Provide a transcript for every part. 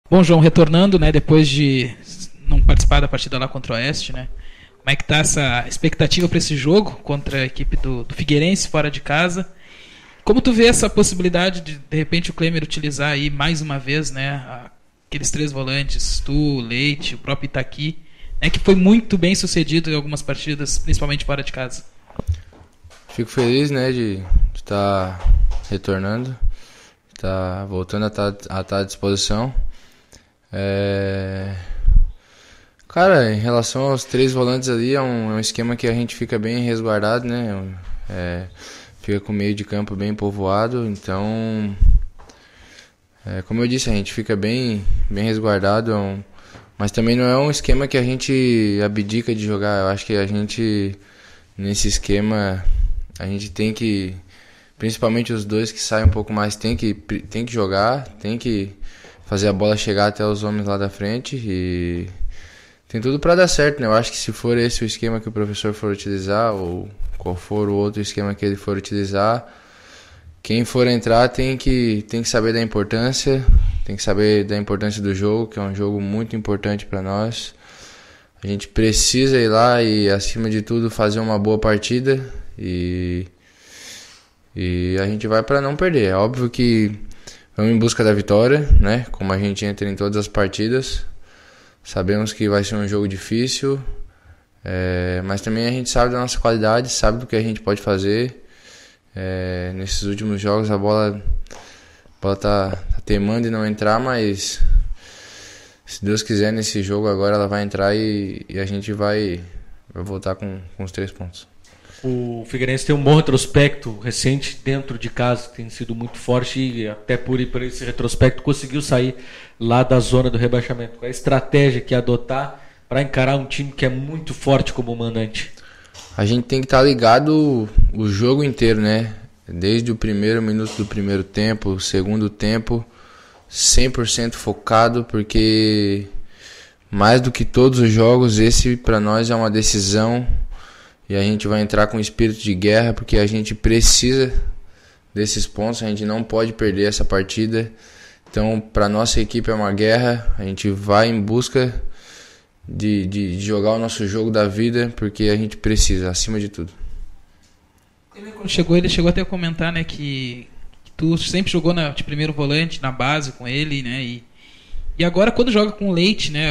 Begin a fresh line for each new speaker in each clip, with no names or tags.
Bom, João, retornando, né, depois de não participar da partida lá contra o Oeste, né? Como é que tá essa expectativa para esse jogo contra a equipe do Figueirense fora de casa? Como tu vê essa possibilidade de repente o Klemer utilizar aí mais uma vez, né, aqueles 3 volantes, tu, Leite, o próprio Itaqui, né, que foi muito bem sucedido em algumas partidas, principalmente fora de casa?
Fico feliz, né, de estar retornando, estar voltando a estar à disposição. Cara, em relação aos 3 volantes ali, é um esquema que a gente fica bem resguardado, né? Fica com o meio de campo bem povoado, então, como eu disse, a gente fica bem resguardado, mas também não é um esquema que a gente abdica de jogar. Eu acho que a gente, nesse esquema, a gente tem que, principalmente os 2 que saem um pouco mais, tem que jogar, tem que fazer a bola chegar até os homens lá da frente e tem tudo para dar certo, né? Eu acho que se for esse o esquema que o professor for utilizar ou qual for o outro esquema que ele for utilizar, quem for entrar tem que saber da importância, tem que saber da importância do jogo, que é um jogo muito importante para nós. A gente precisa ir lá e, acima de tudo, fazer uma boa partida e a gente vai para não perder. É óbvio que vamos em busca da vitória, né? Como a gente entra em todas as partidas. Sabemos que vai ser um jogo difícil, mas também a gente sabe da nossa qualidade, sabe do que a gente pode fazer. Nesses últimos jogos a bola tá teimando em não entrar, mas se Deus quiser nesse jogo agora ela vai entrar e a gente vai voltar com os 3 pontos.
O Figueirense tem um bom retrospecto recente dentro de casa, que tem sido muito forte e até por esse retrospecto conseguiu sair lá da zona do rebaixamento. Qual é a estratégia que adotar para encarar um time que é muito forte como mandante?
A gente tem que estar ligado o jogo inteiro, né? Desde o primeiro minuto do primeiro tempo, o segundo tempo, 100% focado, porque mais do que todos os jogos, esse para nós é uma decisão. E a gente vai entrar com espírito de guerra, porque a gente precisa desses pontos, a gente não pode perder essa partida. Então, para nossa equipe é uma guerra, a gente vai em busca de jogar o nosso jogo da vida, porque a gente precisa, acima de tudo.
Quando ele chegou até a comentar, né, que tu sempre jogou de primeiro volante, na base com ele, né, e agora quando joga com o Leite, né,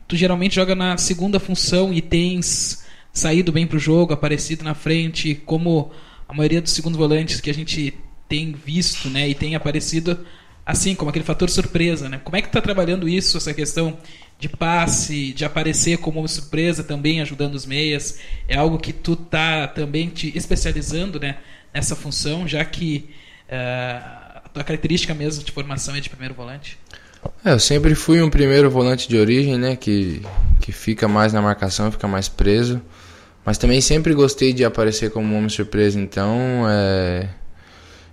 tu geralmente joga na segunda função e tens saído bem pro jogo, aparecido na frente, como a maioria dos segundos volantes que a gente tem visto, né, e tem aparecido assim, como aquele fator surpresa, né? Como é que tá trabalhando isso, essa questão de passe, de aparecer como uma surpresa também ajudando os meias? É algo que tu tá também te especializando, né, nessa função, já que a tua característica mesmo de formação é de primeiro volante?
Eu sempre fui um primeiro volante de origem, né, que fica mais na marcação, fica mais preso. Mas também sempre gostei de aparecer como um homem surpresa, então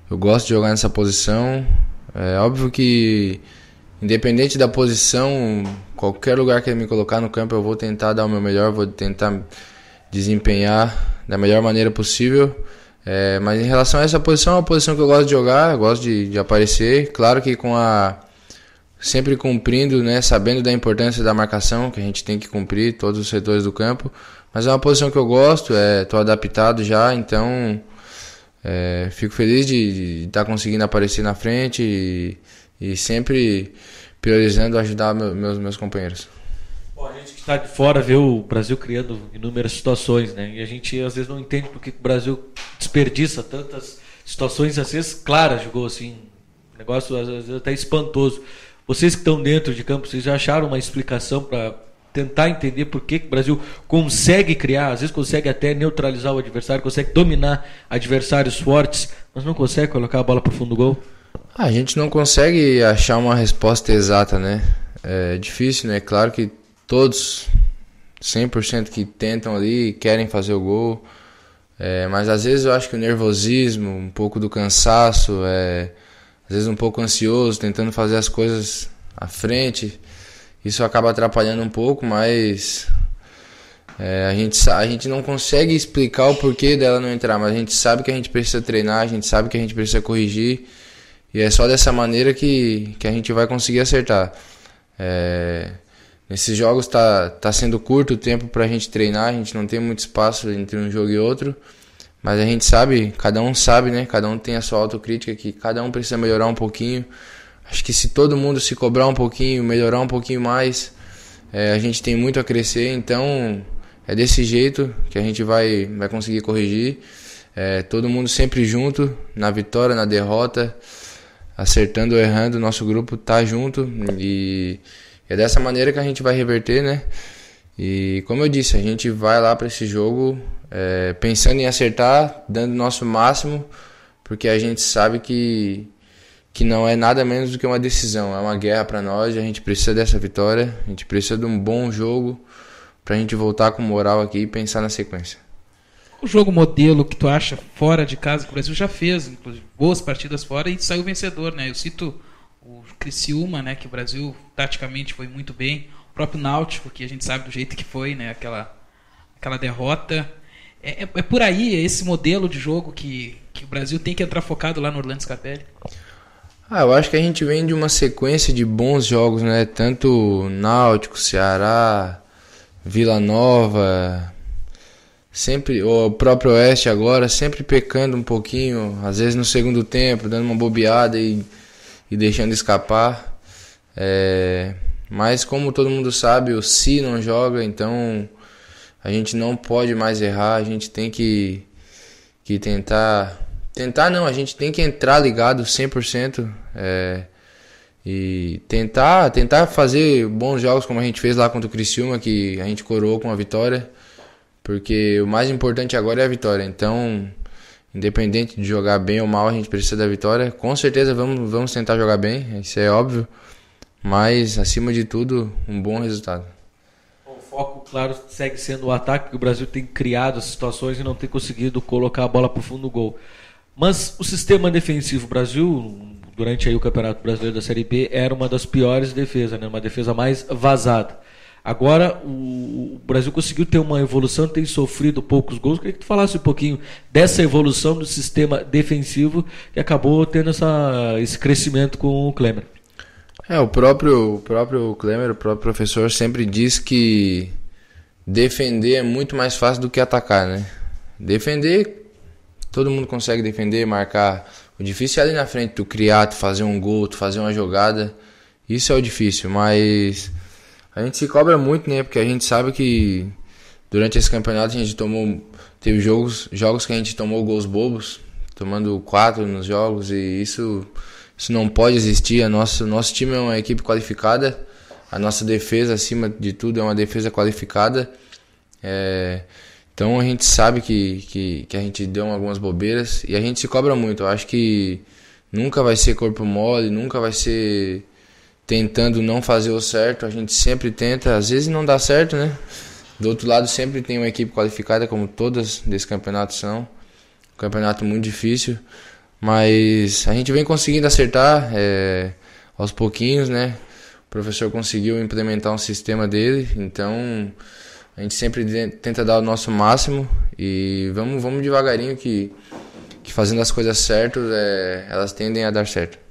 eu gosto de jogar nessa posição. É óbvio que, independente da posição, qualquer lugar que ele me colocar no campo, eu vou tentar dar o meu melhor, vou tentar desempenhar da melhor maneira possível. Mas em relação a essa posição, é uma posição que eu gosto de jogar, eu gosto de aparecer. Claro que sempre cumprindo, né, sabendo da importância da marcação, que a gente tem que cumprir todos os setores do campo. Mas é uma posição que eu gosto, estou adaptado já, então fico feliz de estar conseguindo aparecer na frente e sempre priorizando ajudar meus companheiros.
Bom, a gente que está de fora vê o Brasil criando inúmeras situações, né? E a gente às vezes não entende porque o Brasil desperdiça tantas situações, às vezes claras, jogou assim, um negócio às vezes até espantoso. Vocês que estão dentro de campo, vocês já acharam uma explicação para tentar entender por que o Brasil consegue criar, às vezes consegue até neutralizar o adversário, consegue dominar adversários fortes, mas não consegue colocar a bola para o fundo do gol?
A gente não consegue achar uma resposta exata, né? É difícil, né? Claro que todos, 100% que tentam ali, querem fazer o gol, mas às vezes eu acho que o nervosismo, um pouco do cansaço, às vezes um pouco ansioso, tentando fazer as coisas à frente, isso acaba atrapalhando um pouco, mas a gente não consegue explicar o porquê dela não entrar, mas a gente sabe que a gente precisa treinar, a gente sabe que a gente precisa corrigir, e é só dessa maneira que a gente vai conseguir acertar. Nesses jogos tá sendo curto o tempo pra gente treinar, a gente não tem muito espaço entre um jogo e outro, mas a gente sabe, né? Cada um tem a sua autocrítica, que cada um precisa melhorar um pouquinho. Acho que se todo mundo se cobrar um pouquinho, melhorar um pouquinho mais, a gente tem muito a crescer, então é desse jeito que a gente vai conseguir corrigir. Todo mundo sempre junto, na vitória, na derrota, acertando ou errando, nosso grupo tá junto e é dessa maneira que a gente vai reverter, né? E como eu disse, a gente vai lá para esse jogo pensando em acertar, dando o nosso máximo, porque a gente sabe que não é nada menos do que uma decisão, é uma guerra para nós, a gente precisa dessa vitória, a gente precisa de um bom jogo pra gente voltar com moral aqui e pensar na sequência.
O jogo modelo que tu acha fora de casa, que o Brasil já fez, inclusive, boas partidas fora e saiu vencedor, né? Eu cito o Criciúma, né, que o Brasil taticamente foi muito bem, o próprio Náutico, que a gente sabe do jeito que foi, né, aquela derrota. É por aí, esse modelo de jogo que o Brasil tem que entrar focado lá no Orlando Scarpelli?
Eu acho que a gente vem de uma sequência de bons jogos, né? Tanto Náutico, Ceará, Vila Nova, sempre o próprio Oeste agora, sempre pecando um pouquinho, às vezes no segundo tempo, dando uma bobeada e deixando escapar. Mas como todo mundo sabe, o Si não joga, então a gente não pode mais errar, a gente tem que tentar não, a gente tem que entrar ligado 100%, e tentar fazer bons jogos como a gente fez lá contra o Criciúma, que a gente coroou com a vitória, porque o mais importante agora é a vitória. Então, independente de jogar bem ou mal, a gente precisa da vitória. Com certeza vamos tentar jogar bem, isso é óbvio, mas acima de tudo, um bom resultado.
O foco, claro, segue sendo o ataque, porque o Brasil tem criado as situações e não tem conseguido colocar a bola para o fundo do gol. Mas o sistema defensivo, o Brasil, durante aí o Campeonato Brasileiro da Série B, era uma das piores defesas, né? Uma defesa mais vazada. Agora o Brasil conseguiu ter uma evolução, tem sofrido poucos gols. Queria que tu falasse um pouquinho dessa evolução do sistema defensivo que acabou tendo esse crescimento com o Klemer.
O próprio Klemer, o próprio professor, sempre diz que defender é muito mais fácil do que atacar, né? Defender, todo mundo consegue defender, marcar. O difícil é ali na frente, tu criar, tu fazer um gol, tu fazer uma jogada. Isso é o difícil, mas a gente se cobra muito, né? Porque a gente sabe que durante esse campeonato a gente teve jogos que a gente tomou gols bobos, tomando 4 nos jogos, e isso não pode existir. Nosso time é uma equipe qualificada, a nossa defesa, acima de tudo, é uma defesa qualificada. Então a gente sabe que a gente deu algumas bobeiras e a gente se cobra muito. Eu acho que nunca vai ser corpo mole, nunca vai ser tentando não fazer o certo. A gente sempre tenta, às vezes não dá certo, né? Do outro lado sempre tem uma equipe qualificada, como todas desse campeonato são. Um campeonato muito difícil, mas a gente vem conseguindo acertar aos pouquinhos, né? O professor conseguiu implementar um sistema dele, então a gente sempre tenta dar o nosso máximo e vamos devagarinho que fazendo as coisas certas, elas tendem a dar certo.